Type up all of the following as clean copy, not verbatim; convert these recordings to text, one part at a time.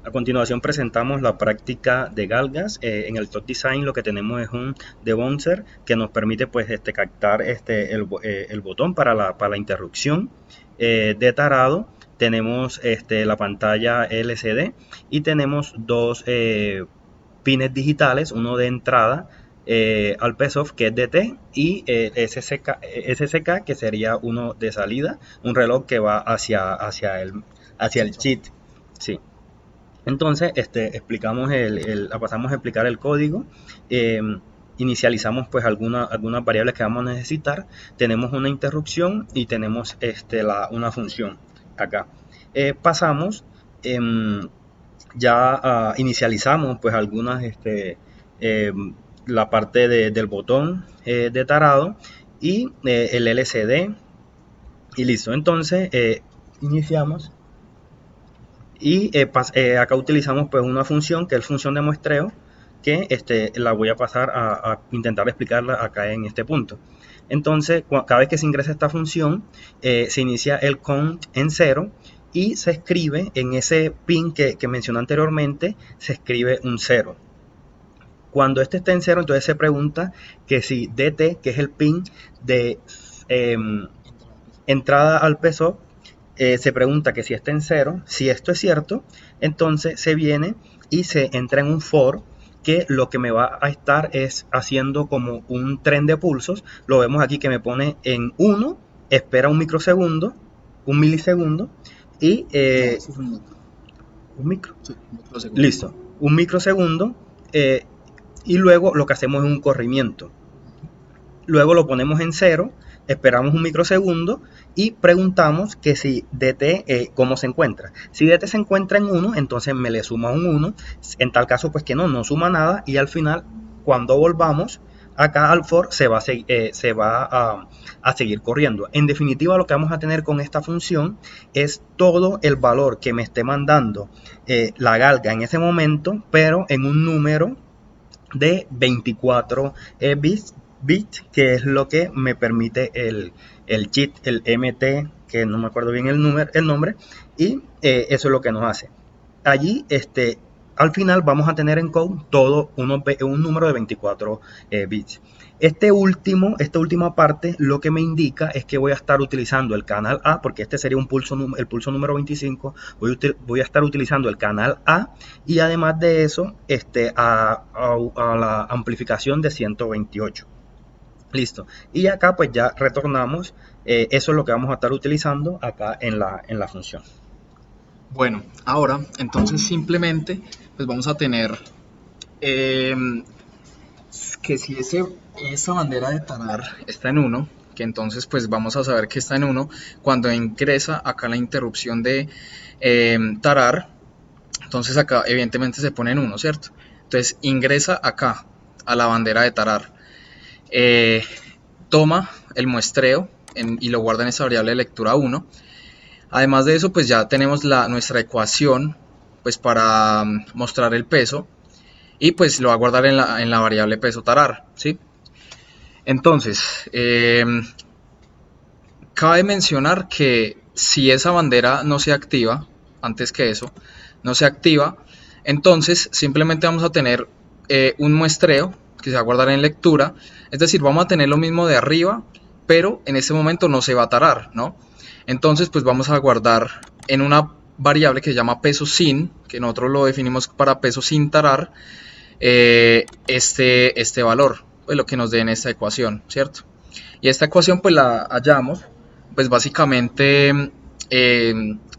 A continuación presentamos la práctica de galgas. En el Top Design lo que tenemos es un debouncer que nos permite pues, captar el botón para la interrupción de tarado. Tenemos la pantalla LCD y tenemos dos pines digitales, uno de entrada al PSOF que es DT y SCK que sería uno de salida, un reloj que va hacia el chip. Sí. Entonces, pasamos a explicar el código. eh, Inicializamos pues algunas variables que vamos a necesitar. Tenemos una interrupción y tenemos una función acá. Pasamos, inicializamos pues algunas, la parte del botón de tarado y el LCD y listo. Entonces, iniciamos. Y acá utilizamos pues una función que es función de muestreo que la voy a pasar a intentar explicarla acá en este punto. Entonces, cada vez que se ingresa esta función, se inicia el count en 0 y se escribe en ese pin que mencioné anteriormente, se escribe un 0. Cuando este esté en 0, entonces se pregunta que si DT, que es el pin de entrada al PSOP, se pregunta que si está en 0, si esto es cierto, entonces se viene y se entra en un for que lo que me va a estar es haciendo como un tren de pulsos. Lo vemos aquí que me pone en 1, espera un microsegundo, un milisegundo y un micro. Sí, un microsegundo. Listo, un microsegundo y luego lo que hacemos es un corrimiento. Luego lo ponemos en 0, esperamos un microsegundo y preguntamos que si DT cómo se encuentra. Si DT se encuentra en 1, entonces me le suma un 1. En tal caso, pues que no suma nada. Y al final, cuando volvamos acá al for, se va a seguir corriendo. En definitiva, lo que vamos a tener con esta función es todo el valor que me esté mandando la galga en ese momento, pero en un número de 24 bits, que es lo que me permite el cheat, el MT, que no me acuerdo bien el nombre, y eso es lo que nos hace. Allí, al final vamos a tener en code todo un número de 24 bits. Esta última parte lo que me indica es que voy a estar utilizando el canal A, porque este sería el pulso número 25, voy a estar utilizando el canal A y además de eso a la amplificación de 128. Listo. Y acá pues ya retornamos, eso es lo que vamos a estar utilizando acá en la función. Bueno, ahora entonces simplemente pues vamos a tener que si esa bandera de tarar está en 1, que entonces pues vamos a saber que está en 1 cuando ingresa acá la interrupción de tarar. Entonces acá evidentemente se pone en 1, ¿cierto? Entonces ingresa acá a la bandera de tarar, toma el muestreo y lo guarda en esa variable de lectura 1. Además de eso, pues ya tenemos nuestra ecuación pues para mostrar el peso y pues lo va a guardar en la variable peso tarar, ¿sí? Entonces, cabe mencionar que si esa bandera no se activa, antes que eso, no se activa, entonces simplemente vamos a tener un muestreo que se va a guardar en lectura, es decir, vamos a tener lo mismo de arriba, pero en este momento no se va a tarar, ¿no? Entonces pues vamos a guardar en una variable que se llama peso sin, que nosotros lo definimos para peso sin tarar, este valor, pues lo que nos dé en esta ecuación, ¿cierto? Y esta ecuación pues la hallamos pues básicamente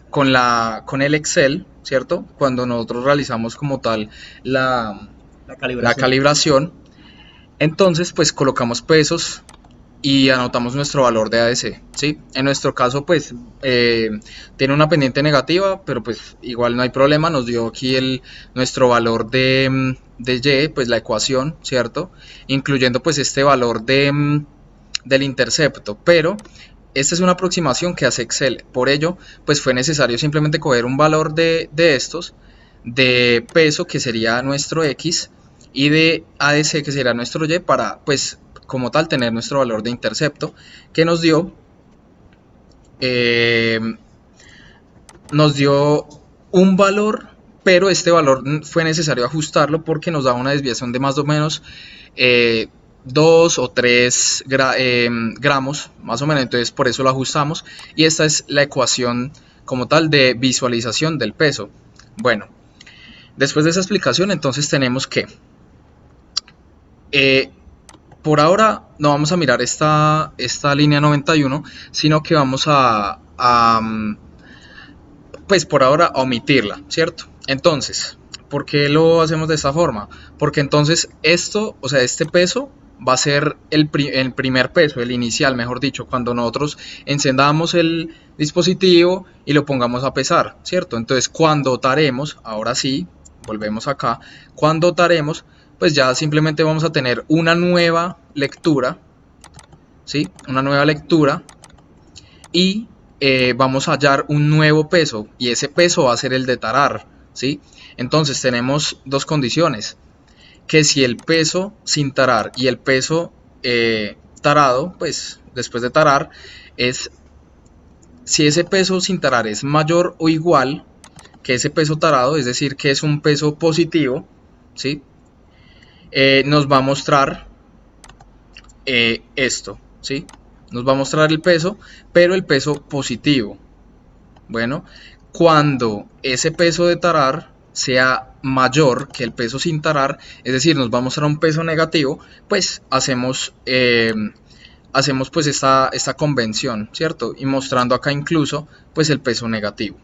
con el Excel, ¿cierto? Cuando nosotros realizamos como tal la calibración, entonces pues colocamos pesos y anotamos nuestro valor de ADC, ¿sí? En nuestro caso pues tiene una pendiente negativa, pero pues igual no hay problema, nos dio aquí nuestro valor de Y, pues la ecuación, ¿cierto? Incluyendo pues este valor del intercepto, pero esta es una aproximación que hace Excel, por ello pues fue necesario simplemente coger un valor de estos, de peso que sería nuestro X y de ADC que sería nuestro Y para pues como tal tener nuestro valor de intercepto que nos dio un valor pero este valor fue necesario ajustarlo porque nos daba una desviación de más o menos 2 o 3 gramos, más o menos, entonces por eso lo ajustamos, y esta es la ecuación como tal de visualización del peso. Bueno, después de esa explicación, entonces tenemos que, por ahora no vamos a mirar esta línea 91, sino que vamos pues por ahora a omitirla, ¿cierto? Entonces, ¿por qué lo hacemos de esta forma? Porque entonces esto, o sea, este peso va a ser el primer peso, el inicial, mejor dicho, cuando nosotros encendamos el dispositivo y lo pongamos a pesar, ¿cierto? Entonces, cuando taremos, ahora sí, volvemos acá, cuando taremos, pues ya simplemente vamos a tener una nueva lectura, ¿sí? Una nueva lectura y vamos a hallar un nuevo peso y ese peso va a ser el de tarar, ¿sí? Entonces tenemos dos condiciones, que si el peso sin tarar y el peso tarado, pues después de tarar, si ese peso sin tarar es mayor o igual que ese peso tarado, es decir, que es un peso positivo, ¿sí? Nos va a mostrar esto, ¿sí? Nos va a mostrar el peso, pero el peso positivo. Bueno, cuando ese peso de tarar sea mayor que el peso sin tarar, es decir, nos va a mostrar un peso negativo, pues hacemos pues esta convención, ¿cierto? Y mostrando acá incluso pues el peso negativo.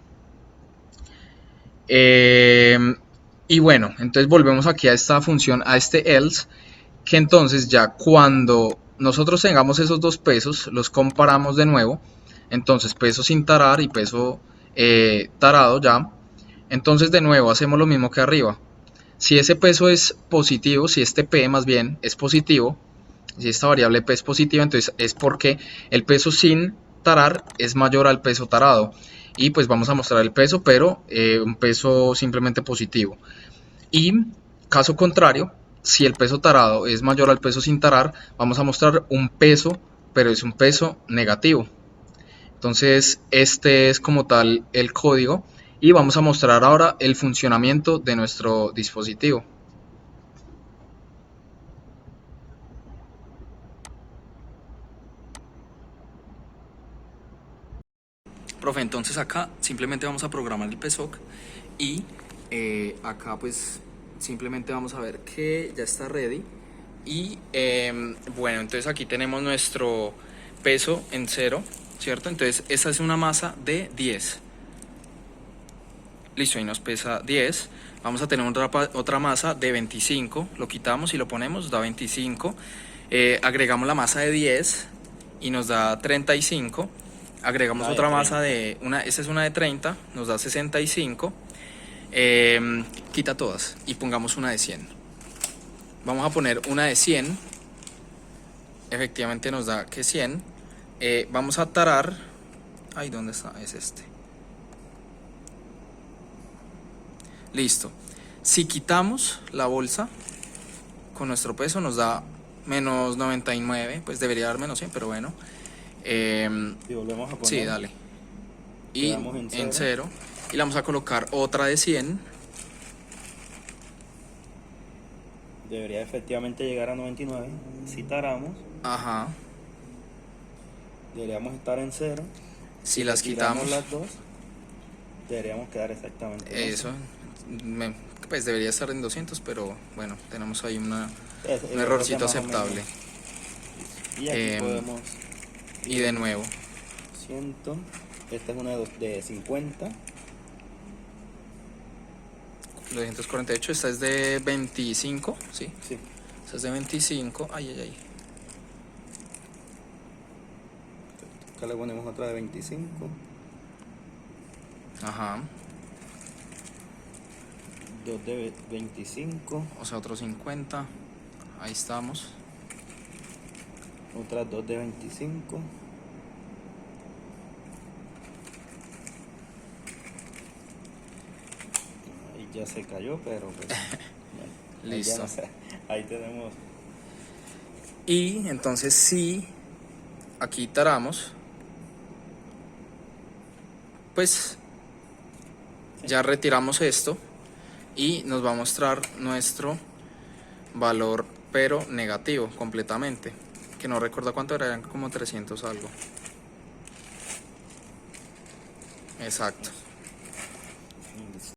Y bueno, entonces volvemos aquí a esta función, a este else, que entonces ya cuando nosotros tengamos esos dos pesos, los comparamos de nuevo, entonces peso sin tarar y peso tarado ya, entonces de nuevo hacemos lo mismo que arriba. Si ese peso es positivo, si este P más bien es positivo, si esta variable P es positiva, entonces es porque el peso sin tarar es mayor al peso tarado. Y pues vamos a mostrar el peso, pero un peso simplemente positivo. Y caso contrario, si el peso tarado es mayor al peso sin tarar, vamos a mostrar un peso, pero es un peso negativo. Entonces este es como tal el código y vamos a mostrar ahora el funcionamiento de nuestro dispositivo. Profe, entonces acá simplemente vamos a programar el PSOC y acá pues simplemente vamos a ver que ya está ready y bueno, entonces aquí tenemos nuestro peso en 0, ¿cierto? Entonces esta es una masa de 10. Listo, ahí nos pesa 10. Vamos a tener otra masa de 25, lo quitamos y lo ponemos, da 25. Agregamos la masa de 10 y nos da 35. Agregamos otra masa de esta es una de 30, nos da 65. Quita todas y pongamos una de 100. Vamos a poner una de 100. Efectivamente nos da que 100. Vamos a tarar. Ay, ¿dónde está? Es este. Listo. Si quitamos la bolsa con nuestro peso nos da menos 99. Pues debería dar menos 100, pero bueno. Y volvemos a poner. Sí, dale. Y en 0. Y le vamos a colocar otra de 100. Debería efectivamente llegar a 99. Si taramos, Ajá. deberíamos estar en 0. Si las quitamos las dos, deberíamos quedar exactamente eso. Pues debería estar en 200, pero bueno, tenemos ahí un errorcito aceptable. Y aquí podemos y de nuevo 100. Esta es una de 50. 248, esta es de 25, ¿sí? Sí. Esta es de 25, ay. Acá le ponemos otra de 25. Ajá. 2 de 25. O sea, otro 50. Ahí estamos. Otras 2 de 25. Ahí ya se cayó, pero pues, listo. No sé. Ahí tenemos. Y entonces si aquí taramos, pues ya retiramos esto y nos va a mostrar nuestro valor, pero negativo completamente, que no recuerdo cuánto era, eran como 300 algo. Exacto.